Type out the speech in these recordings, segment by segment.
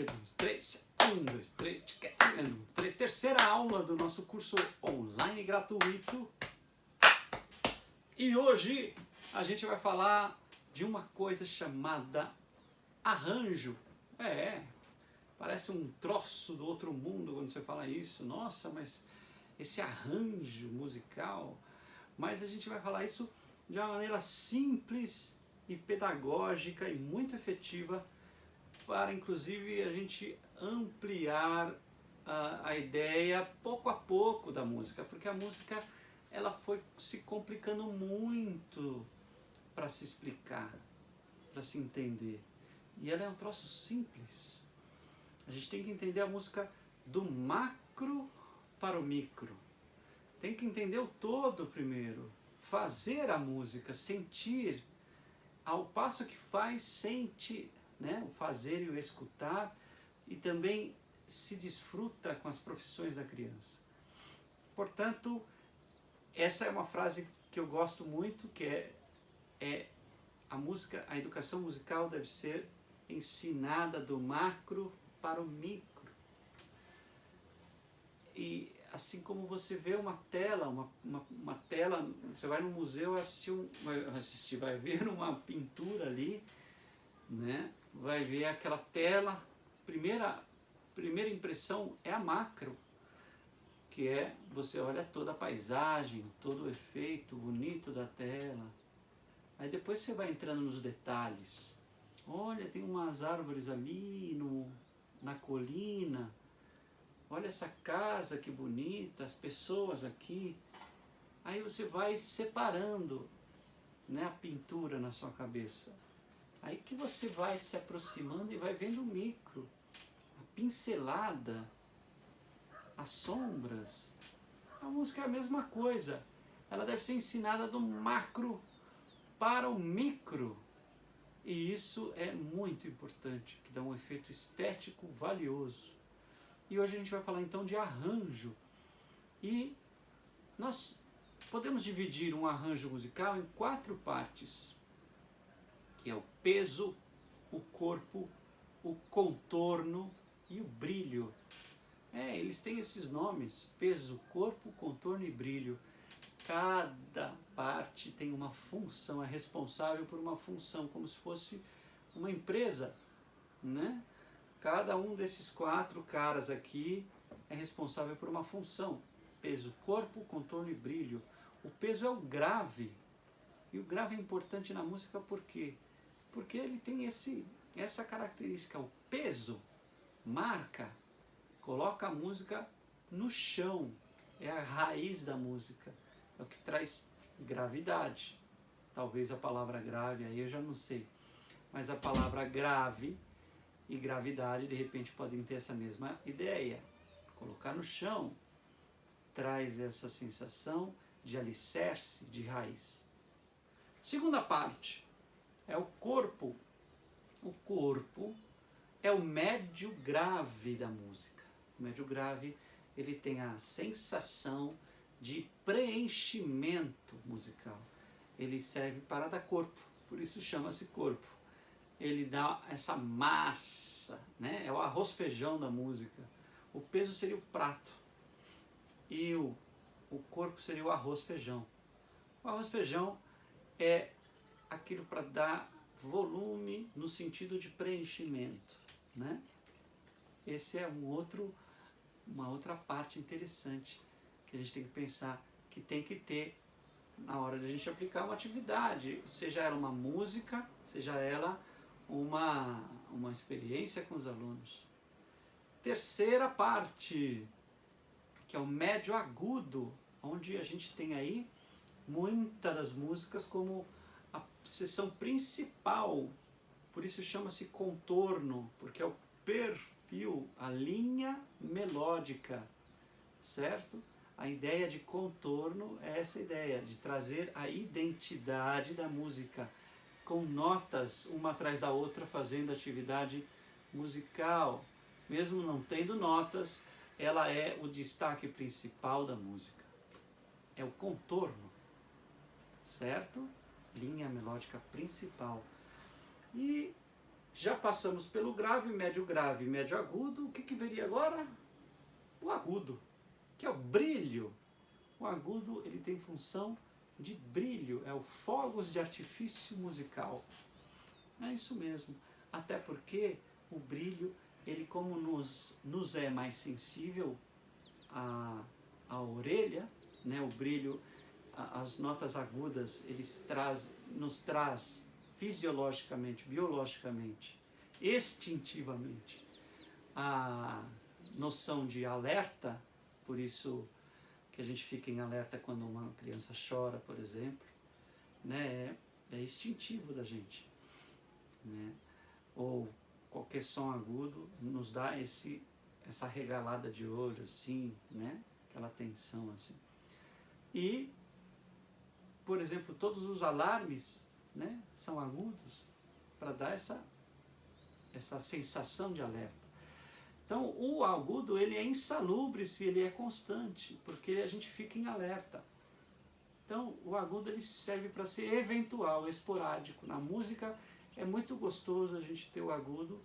dois, três. Um, dois, três. Um, dois, três. Terceira aula do nosso curso online gratuito. E hoje a gente vai falar de uma coisa chamada arranjo. Parece um troço do outro mundo quando você fala isso. Nossa, mas esse arranjo musical. Mas a gente vai falar isso de uma maneira simples e pedagógica e muito efetiva para, inclusive, a gente ampliar a ideia pouco a pouco da música, porque a música ela foi se complicando muito para se explicar, para se entender. E ela é um troço simples. A gente tem que entender a música do macro para o micro. Tem que entender o todo primeiro. Fazer a música, sentir, ao passo que faz, sente, né? O fazer e o escutar, e também se desfruta com as profissões da criança. Portanto, essa é uma frase que eu gosto muito, que é a música, a educação musical deve ser ensinada do macro para o micro. E assim como você vê uma tela, uma tela, você vai no museu vai ver uma pintura ali, né? Vai ver aquela tela, primeira impressão é a macro, que é, você olha toda a paisagem, todo o efeito bonito da tela. Aí depois você vai entrando nos detalhes. Olha, tem umas árvores ali na colina. Olha essa casa, que bonita, as pessoas aqui. Aí você vai separando, né, a pintura na sua cabeça. Aí que você vai se aproximando e vai vendo o micro, a pincelada, as sombras. A música é a mesma coisa. Ela deve ser ensinada do macro para o micro. E isso é muito importante, que dá um efeito estético valioso. E hoje a gente vai falar então de arranjo. E nós podemos dividir um arranjo musical em 4 partes, que é o peso, o corpo, o contorno e o brilho. Eles têm esses nomes: peso, corpo, contorno e brilho. Cada parte tem uma função, é responsável por uma função, como se fosse uma empresa, né? Cada um desses 4 caras aqui é responsável por uma função: peso, corpo, contorno e brilho. O peso é o grave. E o grave é importante na música por quê? Porque ele tem essa característica. O peso marca, coloca a música no chão. É a raiz da música. É o que traz gravidade. Talvez a palavra grave, aí eu já não sei. Mas a palavra grave e gravidade, de repente, podem ter essa mesma ideia. Colocar no chão traz essa sensação de alicerce, de raiz. Segunda parte é o corpo. O corpo é o médio grave da música. O médio grave, ele tem a sensação de preenchimento musical. Ele serve para dar corpo, por isso chama-se corpo. Ele dá essa massa, né? É o arroz-feijão da música. O peso seria o prato e o corpo seria o arroz-feijão. O arroz-feijão é aquilo para dar volume no sentido de preenchimento, né? Esse é uma outra parte interessante que a gente tem que pensar, que tem que ter na hora de a gente aplicar uma atividade, seja ela uma música, seja ela uma experiência com os alunos. Terceira parte, que é o médio agudo, onde a gente tem aí muitas das músicas como a seção principal. Por isso chama-se contorno, porque é o perfil, a linha melódica, certo? A ideia de contorno é essa ideia de trazer a identidade da música, com notas uma atrás da outra fazendo atividade musical. Mesmo não tendo notas, ela é o destaque principal da música. É o contorno, certo? Linha melódica principal. E Já passamos pelo grave, médio agudo. O que viria agora? O agudo, que é o brilho. O agudo, ele tem função de brilho, é o fogos de artifício musical. É isso mesmo. Até porque o brilho, ele como nos é mais sensível à orelha, né? O brilho, as notas agudas, nos traz fisiologicamente, biologicamente, instintivamente, a noção de alerta, por isso que a gente fica em alerta quando uma criança chora, por exemplo, né? É instintivo da gente, né? Ou qualquer som agudo nos dá essa regalada de olho, assim, né? Aquela tensão, assim. E, por exemplo, todos os alarmes, né, são agudos para dar essa sensação de alerta. Então, o agudo, ele é insalubre se ele é constante, porque a gente fica em alerta. Então, o agudo, ele serve para ser eventual, esporádico. Na música, é muito gostoso a gente ter o agudo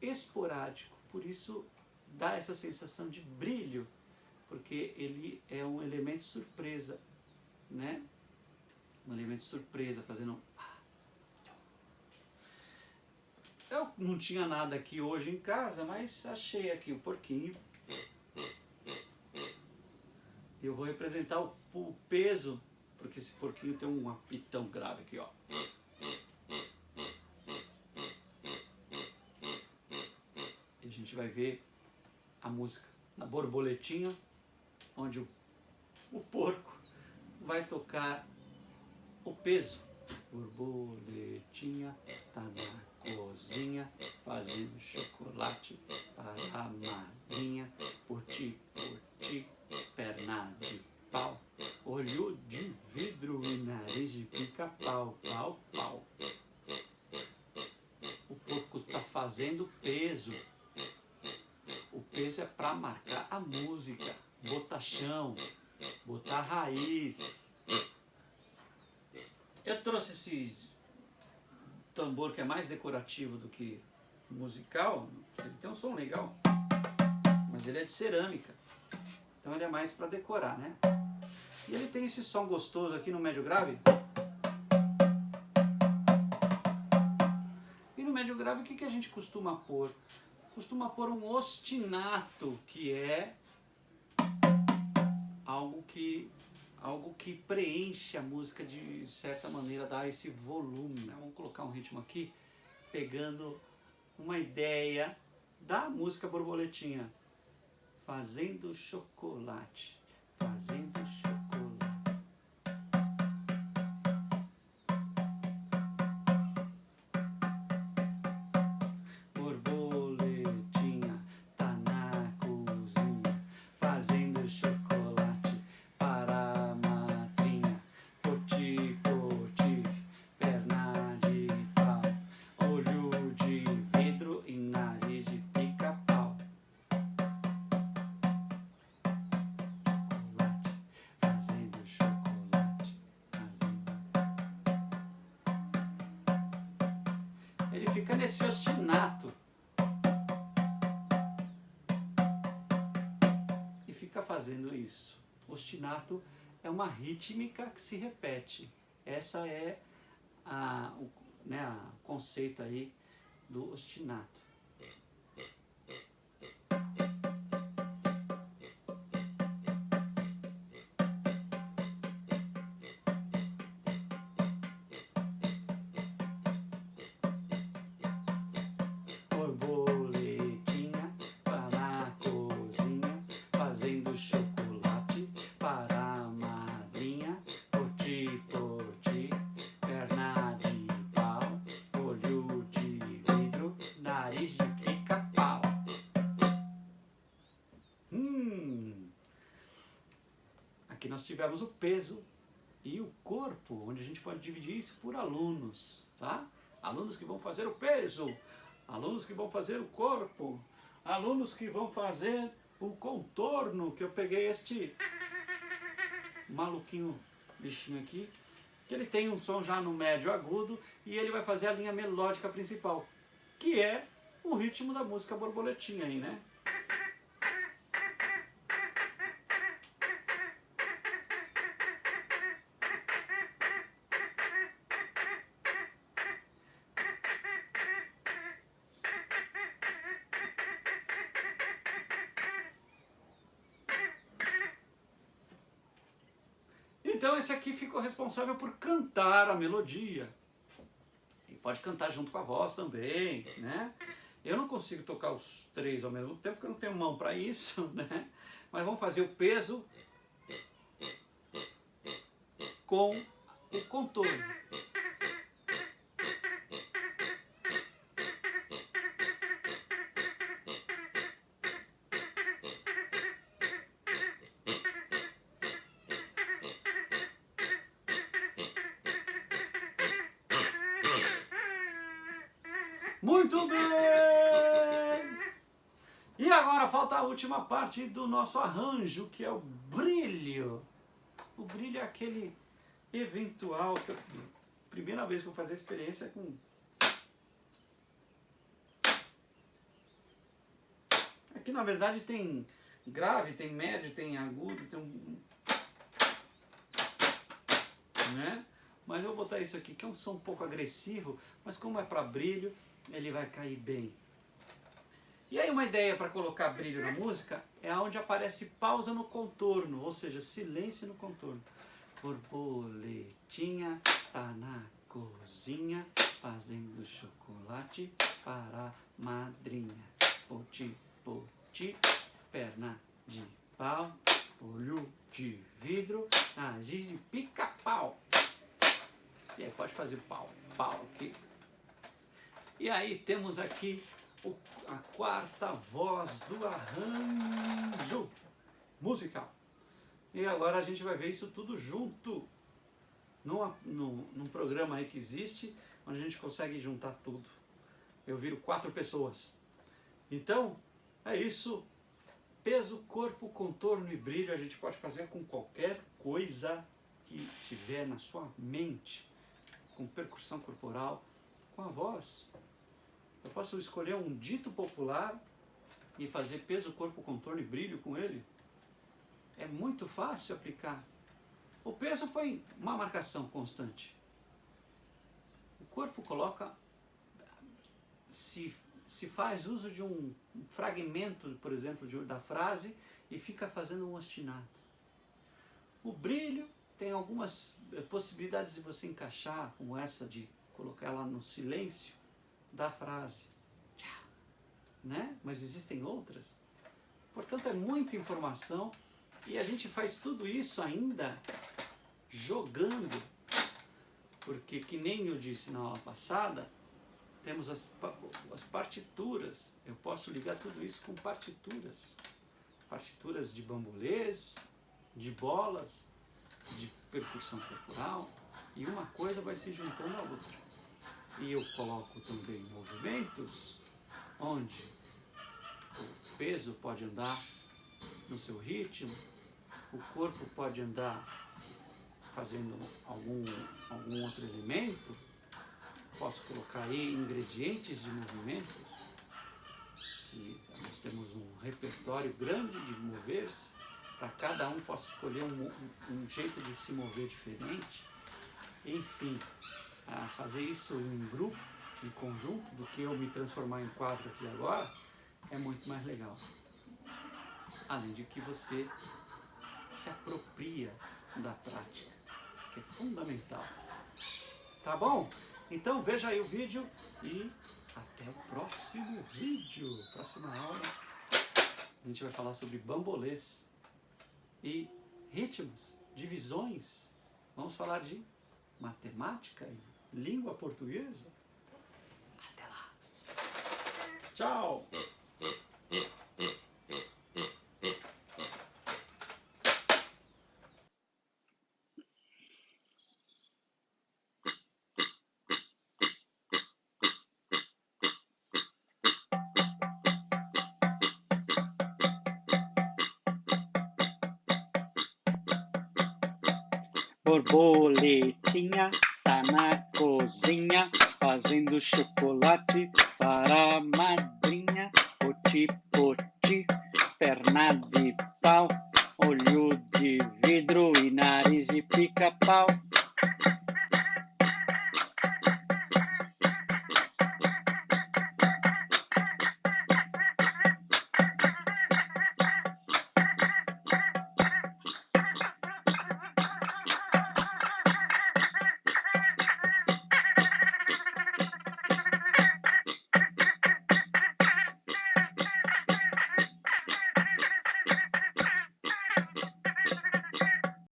esporádico, por isso dá essa sensação de brilho, porque ele é um elemento surpresa, né? Um elemento surpresa, fazendo... Eu não tinha nada aqui hoje em casa, mas achei aqui o porquinho. Eu vou representar o peso, porque esse porquinho tem um apitão grave aqui, ó. E a gente vai ver a música na borboletinha, onde o porco vai tocar o peso. Borboletinha tá na cozinha fazendo chocolate para a madrinha. Poti, poti, perna de pau, olho de vidro e nariz de pica-pau, pau, pau. O porco está fazendo peso. O peso é para marcar a música, botar chão, botar raiz. Eu trouxe esse tambor que é mais decorativo do que musical. Ele tem um som legal, mas ele é de cerâmica, então ele é mais para decorar, né? E ele tem esse som gostoso aqui no médio grave. E no médio grave, o que a gente costuma pôr? Costuma pôr um ostinato, que é algo que preenche a música de certa maneira, dá esse volume, né? Vamos colocar um ritmo aqui, pegando uma ideia da música Borboletinha. Fazendo chocolate, fazendo chocolate. Borboletinha tá na cozinha, fazendo chocolate para a madrinha. Poti, poti, perna de pau, olho de vidro e nariz de pica-pau. Fazendo chocolate, Ele fica nesse ostinato e fica fazendo isso. Ostinato é uma rítmica que se repete. Essa é o conceito aí do ostinato. Borboletinha tá na cozinha, fazendo chocolate para a madrinha. Poti, poti, perna de pau, olho de vidro, nariz de pica-pau. Aqui nós tivemos o peso e o corpo, onde a gente pode dividir isso por alunos, tá? Alunos que vão fazer o peso, alunos que vão fazer o corpo, alunos que vão fazer o contorno, que eu peguei este maluquinho bichinho aqui, que ele tem um som já no médio agudo e ele vai fazer a linha melódica principal. que é o ritmo da música Borboletinha aí, né? Então esse aqui ficou responsável por cantar a melodia. E pode cantar junto com a voz também, né? Eu não consigo tocar os três ao mesmo tempo, porque eu não tenho mão para isso, né? Mas vamos fazer o peso com o contorno. Muito bem! E agora falta a última parte do nosso arranjo, que é o brilho. O brilho é aquele eventual, que primeira vez que eu vou fazer a experiência com... Aqui na verdade tem grave, tem médio, tem agudo, tem um... né? Mas eu vou botar isso aqui, que é um som um pouco agressivo, mas como é para brilho, ele vai cair bem. E aí uma ideia para colocar brilho na música é onde aparece pausa no contorno, ou seja, silêncio no contorno. Borboletinha tá na cozinha fazendo chocolate para a madrinha. Poti, poti, perna de pau, olho de vidro, giz de pica-pau. E aí pode fazer pau aqui. E aí temos aqui a quarta voz do arranjo musical. E agora a gente vai ver isso tudo junto num programa aí que existe, onde a gente consegue juntar tudo. Eu viro 4 pessoas. Então, é isso. Peso, corpo, contorno e brilho a gente pode fazer com qualquer coisa que tiver na sua mente. Com percussão corporal, com a voz. Eu posso escolher um dito popular e fazer peso, corpo, contorno e brilho com ele. É muito fácil aplicar. O peso põe uma marcação constante. O corpo coloca, se faz uso de um fragmento, por exemplo, da frase e fica fazendo um ostinato. O brilho tem algumas possibilidades de você encaixar, como essa de colocar ela no silêncio da frase, né? Mas existem outras. Portanto, é muita informação e a gente faz tudo isso ainda jogando, porque, que nem eu disse na aula passada, temos as partituras. Eu posso ligar tudo isso com partituras de bambolês, de bolas, de percussão corporal, e uma coisa vai se juntando à outra. E eu coloco também movimentos onde o peso pode andar no seu ritmo, o corpo pode andar fazendo algum outro elemento. Posso colocar aí ingredientes de movimentos, e nós temos um repertório grande de mover-se, para cada um possa escolher um jeito de se mover diferente. Enfim, fazer isso em grupo, em conjunto, do que eu me transformar em 4 aqui agora, é muito mais legal. Além de que você se apropria da prática, que é fundamental. Tá bom? Então veja aí o vídeo e até o próximo vídeo. Próxima aula a gente vai falar sobre bambolês e ritmos, divisões. Vamos falar de matemática e língua portuguesa. Até lá. Tchau. Borboletinha tá na cozinha, fazendo chocolate para a madrinha. Poti, poti, perna de pau, olho de vidro e nariz de pica-pau.